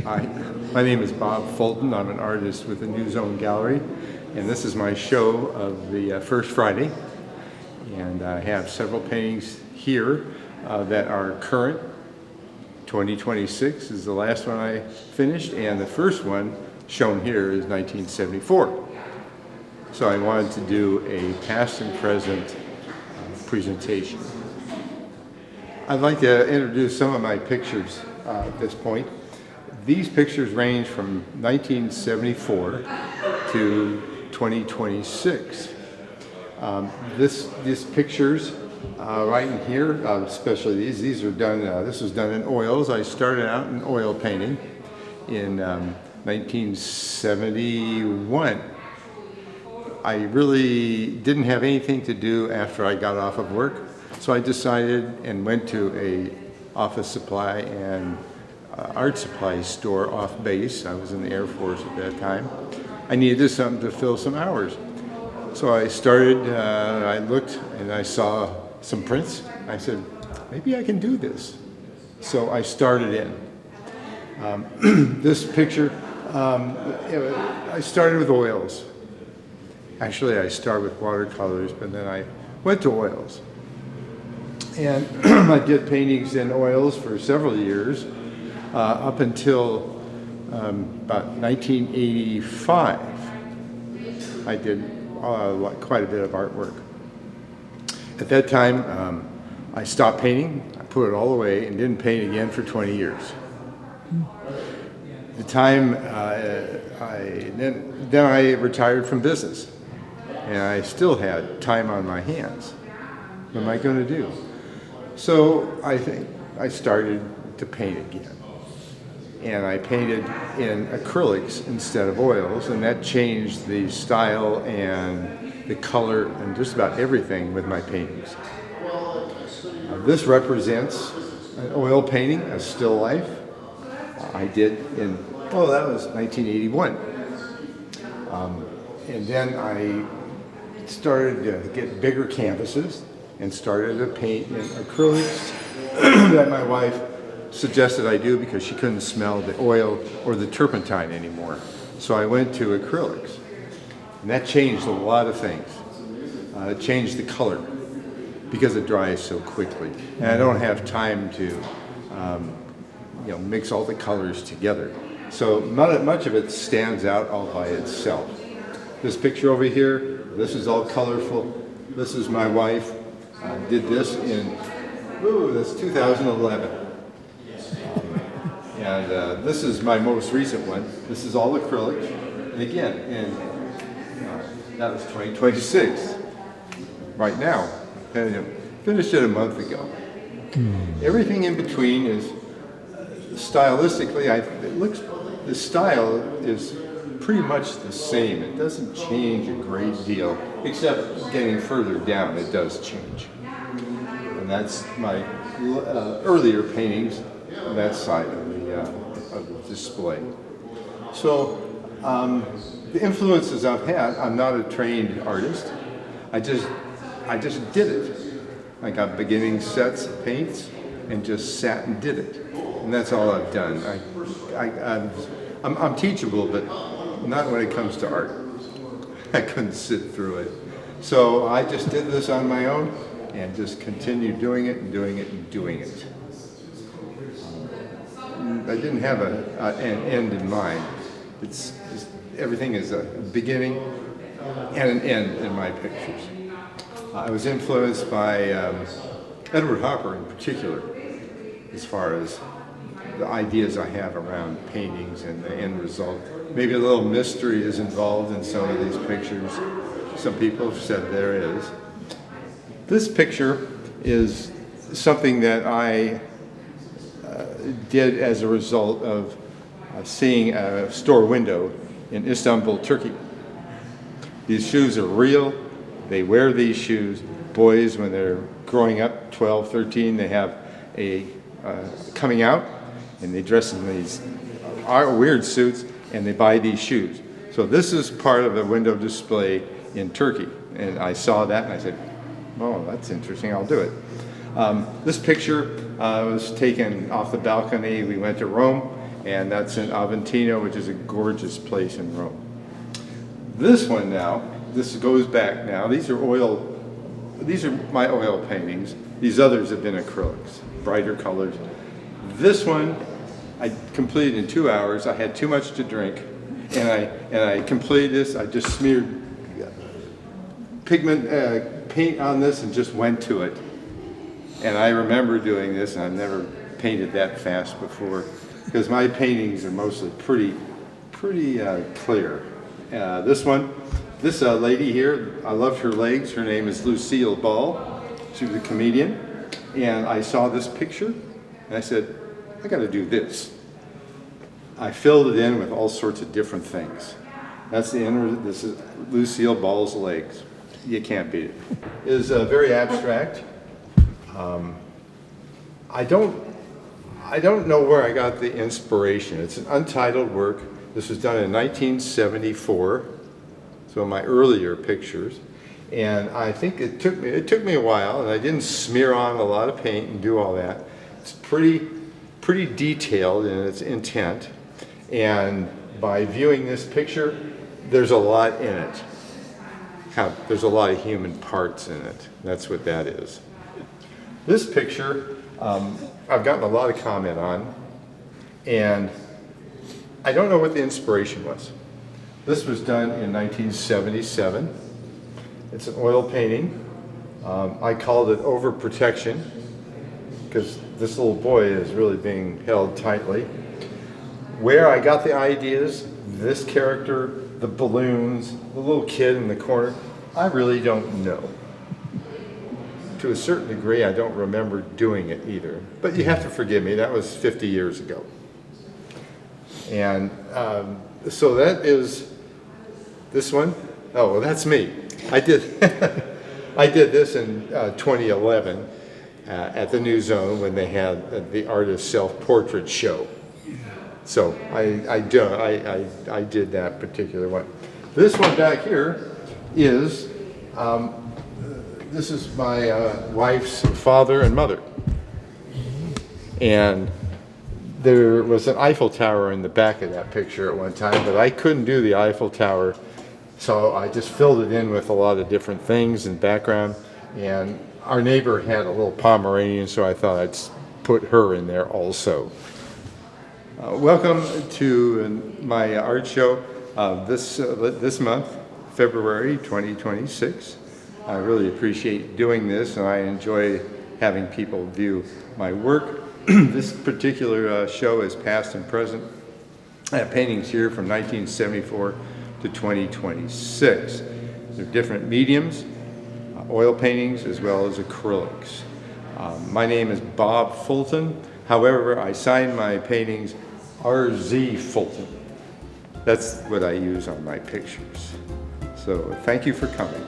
Hi, my name is Bob Fulton. I'm an artist with the New Zone Gallery, and this is my show of the first Friday. And I have several paintings here that are current. 2026 is the last one I finished, and the first one shown here is 1974. So I wanted to do a past and present presentation. I'd like to introduce some of my pictures at this point. These pictures range from 1974 to 2026. These pictures right in here, especially these are done, this was done in oils. I started out in oil painting in 1971. I really didn't have anything to do after I got off of work, so I decided and went to a office supply and art supply store off base. I was in the Air Force at that time. I needed something to fill some hours. So I started, I looked and I saw some prints. I said, maybe I can do this. So I started in. This picture, I started with oils. Actually, I started with watercolors, but then I went to oils. And I did paintings in oils for several years, up until about 1985. I did quite a bit of artwork. At that time, I stopped painting, I put it all away, and didn't paint again for 20 years. The time, then I retired from business, and I still had time on my hands. What am I going to do? So I think I started to paint again. And I painted in acrylics instead of oils, and that changed the style and the color and just about everything with my paintings. This represents an oil painting, a still life. I did in, well, that was 1981. And then I started to get bigger canvases and started to paint in acrylics that my wife suggested I do because she couldn't smell the oil or the turpentine anymore. So I went to acrylics, and that changed a lot of things. It changed the color because it dries so quickly, and I don't have time to mix all the colors together. So not much of it stands out all by itself. This picture over here, this is all colorful. This is my wife. Did this in, that's 2011. And this is my most recent one. This is all acrylic. And again, that was 2026. Right now. And finished it a month ago. Everything in between is, stylistically, the style is pretty much the same. It doesn't change a great deal, except getting further down, it does change. And that's my earlier paintings on that side of the display. So the influences I've had, I'm not a trained artist. I just did it. I got beginning sets of paints and just sat and did it. And that's all I've done. I'm teachable, but not when it comes to art. I couldn't sit through it. So I just did this on my own and just continued doing it and doing it and doing it. I didn't have an end in mind. It's just, everything is a beginning and an end in my pictures. I was influenced by Edward Hopper in particular, as far as the ideas I have around paintings and the end result. Maybe a little mystery is involved in some of these pictures. Some people have said there is. This picture is something that I did as a result of seeing a store window in Istanbul, Turkey. These shoes are real. They wear these shoes. Boys, when they're growing up, 12, 13, they have a coming out, and they dress in these weird suits, and they buy these shoes. So this is part of a window display in Turkey, and I saw that, and I said, oh, that's interesting, I'll do it. This picture was taken off the balcony. We went to Rome, and that's in Aventino, which is a gorgeous place in Rome. This one now, this goes back now. These are my oil paintings. These others have been acrylics, brighter colors. This one I completed in 2 hours. I had too much to drink, and I completed this. I just smeared pigment paint on this and just went to it. And I remember doing this, and I've never painted that fast before, because my paintings are mostly pretty clear. This lady here, I loved her legs. Her name is Lucille Ball. She was a comedian, and I saw this picture, and I said, I got to do this. I filled it in with all sorts of different things. That's this is Lucille Ball's legs. You can't beat it. It is very abstract. I don't know where I got the inspiration. It's an untitled work. This was done in 1974, so my earlier pictures. And I think it took me a while, and I didn't smear on a lot of paint and do all that. It's pretty detailed in its intent. And by viewing this picture, there's a lot in it. There's a lot of human parts in it. That's what that is. This picture, I've gotten a lot of comment on, and I don't know what the inspiration was. This was done in 1977. It's an oil painting. I called it Overprotection, because this little boy is really being held tightly. Where I got the ideas, this character, the balloons, the little kid in the corner, I really don't know. To a certain degree, I don't remember doing it either. But you have to forgive me, that was 50 years ago. And so that is this one. Oh, well, that's me. I did this in 2011 at the New Zone when they had the artist self-portrait show. So I did that particular one. This one back here is this is my wife's father and mother, and there was an Eiffel Tower in the back of that picture at one time, but I couldn't do the Eiffel Tower, so I just filled it in with a lot of different things and background. And our neighbor had a little Pomeranian, so I thought I'd put her in there also. Welcome to my art show this month, February 2026. I really appreciate doing this, and I enjoy having people view my work. This particular show is past and present. I have paintings here from 1974 to 2026. They're different mediums, oil paintings as well as acrylics. My name is Bob Fulton. However, I sign my paintings RZ Fulton. That's what I use on my pictures. So thank you for coming.